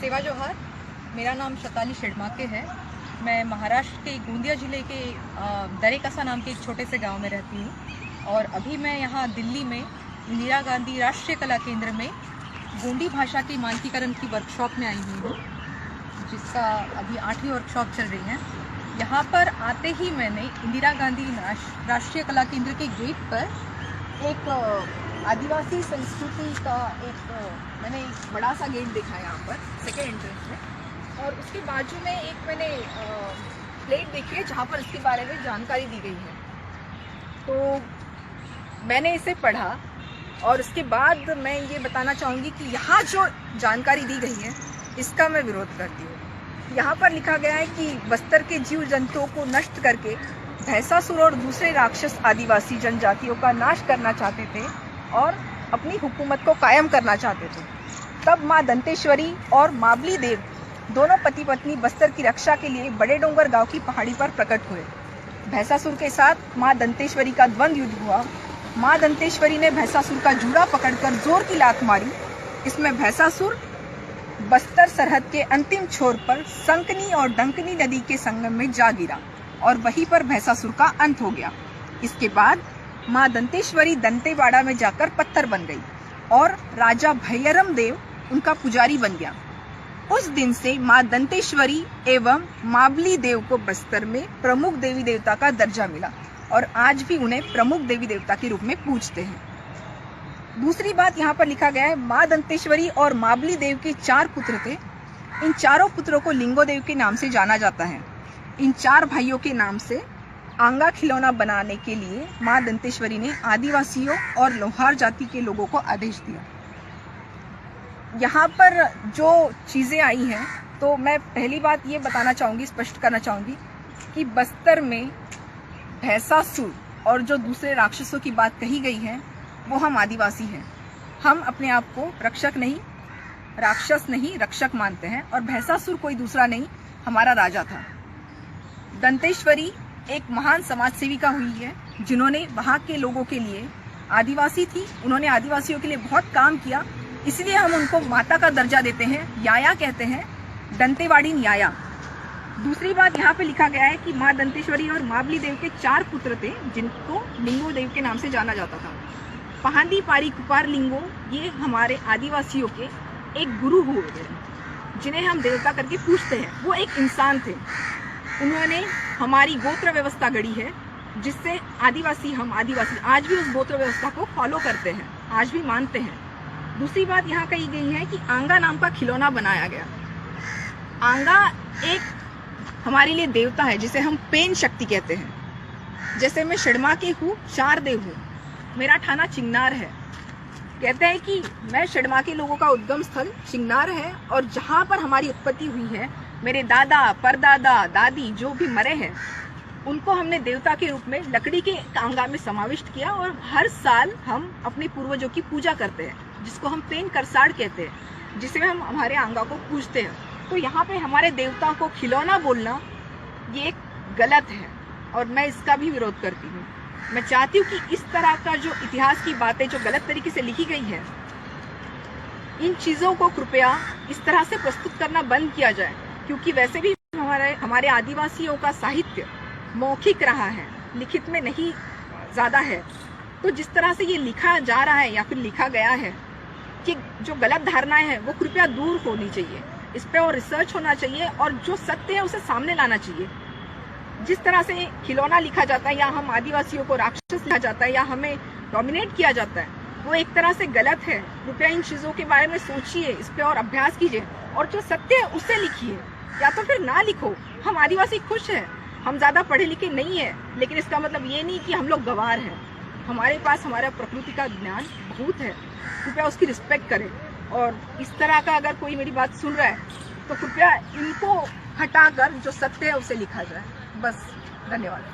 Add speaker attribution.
Speaker 1: सेवा जोहार। मेरा नाम शताली शिड़माके है। मैं महाराष्ट्र के गोंदिया ज़िले के दरेकसा नाम के एक छोटे से गांव में रहती हूँ और अभी मैं यहाँ दिल्ली में इंदिरा गांधी राष्ट्रीय कला केंद्र में गोंडी भाषा के मानकीकरण की वर्कशॉप में आई हुई हूँ, जिसका अभी 8वीं वर्कशॉप चल रही है। यहाँ पर आते ही मैंने इंदिरा गांधी राष्ट्रीय कला केंद्र के गेट पर एक आदिवासी संस्कृति का मैंने एक बड़ा सा गेट देखा है यहाँ पर सेकेंड एंट्रेंस में, और उसके बाजू में एक मैंने प्लेट देखी है जहाँ पर इसके बारे में जानकारी दी गई है। तो मैंने इसे पढ़ा और उसके बाद मैं ये बताना चाहूँगी कि यहाँ जो जानकारी दी गई है इसका मैं विरोध करती हूँ। यहाँ पर लिखा गया है कि बस्तर के जीव जंतुओं को नष्ट करके भैंसासुर और दूसरे राक्षस आदिवासी जनजातियों का नाश करना चाहते थे और अपनी हुकूमत को कायम करना चाहते थे। तब माँ दंतेश्वरी और माबली देव दोनों पति पत्नी बस्तर की रक्षा के लिए बड़े डोंगर गांव की पहाड़ी पर प्रकट हुए। भैंसासुर के साथ माँ दंतेश्वरी का द्वंद्व युद्ध हुआ। माँ दंतेश्वरी ने भैंसासुर का जूड़ा पकड़कर जोर की लात मारी। इसमें भैंसासुर बस्तर सरहद के अंतिम छोर पर संकनी और डंकनी नदी के संगम में जा गिरा और वहीं पर भैंसासुर का अंत हो गया। इसके बाद माँ दंतेश्वरी दंतेवाड़ा में जाकर पत्थर बन गई और राजा भैरम देव उनका पुजारी बन गया। उस दिन से माँ दंतेश्वरी एवं माबली देव को बस्तर में प्रमुख देवी देवता का दर्जा मिला और आज भी उन्हें प्रमुख देवी देवता के रूप में पूजते हैं। दूसरी बात यहाँ पर लिखा गया है, माँ दंतेश्वरी और माबली देव के 4 पुत्र थे। इन चारों पुत्रों को लिंगोदेव के नाम से जाना जाता है। इन 4 भाइयों के नाम से आंगा खिलौना बनाने के लिए माँ दंतेश्वरी ने आदिवासियों और लोहार जाति के लोगों को आदेश दिया। यहाँ पर जो चीज़ें आई हैं, तो मैं पहली बात ये बताना चाहूँगी, स्पष्ट करना चाहूँगी कि बस्तर में भैंसासुर और जो दूसरे राक्षसों की बात कही गई है वो हम आदिवासी हैं। हम अपने आप को रक्षक नहीं, राक्षस नहीं, रक्षक मानते हैं और भैंसासुर कोई दूसरा नहीं, हमारा राजा था। दंतेश्वरी एक महान समाज सेविका हुई है जिन्होंने वहाँ के लोगों के लिए, आदिवासी थी, उन्होंने आदिवासियों के लिए बहुत काम किया, इसलिए हम उनको माता का दर्जा देते हैं, याया कहते हैं, दंतेवाड़ी याया। दूसरी बात यहाँ पे लिखा गया है कि माँ दंतेश्वरी और माबली देव के 4 पुत्र थे जिनको लिंगो देव के नाम से जाना जाता था। पहांदी पारी कुपार लिंगो ये हमारे आदिवासियों के एक गुरु हुए थे जिन्हें हम देवता करके पूजते हैं। वो एक इंसान थे, उन्होंने हमारी गोत्र व्यवस्था गढ़ी है जिससे हम आदिवासी आज भी उस गोत्र व्यवस्था को फॉलो करते हैं, आज भी मानते हैं। दूसरी बात यहाँ कही गई है कि आंगा नाम का खिलौना बनाया गया। आंगा एक हमारे लिए देवता है जिसे हम पेन शक्ति कहते हैं। जैसे मैं शिड़माके हूँ, शारदेव हूँ, मेरा ठाना चिंगनार है। कहते हैं कि मैं शिड़माके लोगों का उद्गम स्थल चिंगनार है और जहाँ पर हमारी उत्पत्ति हुई है, मेरे दादा परदादा दादी जो भी मरे हैं उनको हमने देवता के रूप में लकड़ी के आंगा में समाविष्ट किया और हर साल हम अपने पूर्वजों की पूजा करते हैं, जिसको हम पेन करसाड़ कहते हैं, जिसे हम हमारे आंगा को पूजते हैं। तो यहाँ पे हमारे देवता को खिलौना बोलना ये गलत है और मैं इसका भी विरोध करती हूँ। मैं चाहती हूँ कि इस तरह का जो इतिहास की बातें जो गलत तरीके से लिखी गई है, इन चीज़ों को कृपया इस तरह से प्रस्तुत करना बंद किया जाए, क्योंकि वैसे भी हमारे आदिवासियों का साहित्य मौखिक रहा है, लिखित में नहीं ज़्यादा है। तो जिस तरह से ये लिखा जा रहा है या फिर लिखा गया है कि जो गलत धारणाएं हैं वो कृपया दूर होनी चाहिए, इस पर और रिसर्च होना चाहिए और जो सत्य है उसे सामने लाना चाहिए। जिस तरह से खिलौना लिखा जाता है या हम आदिवासियों को राक्षस लिखा जाता है या हमें डोमिनेट किया जाता है, वो एक तरह से गलत है। कृपया इन चीज़ों के बारे में सोचिए, इस पर और अभ्यास कीजिए और जो सत्य है उसे लिखिए या तो फिर ना लिखो। हम आदिवासी खुश हैं, हम ज़्यादा पढ़े लिखे नहीं हैं, लेकिन इसका मतलब ये नहीं कि हम लोग गंवार हैं। हमारे पास हमारा प्रकृति का ज्ञान बहुत है, कृपया उसकी रिस्पेक्ट करें। और इस तरह का अगर कोई मेरी बात सुन रहा है तो कृपया इनको हटाकर जो सत्य है उसे लिखा जाए। बस, धन्यवाद।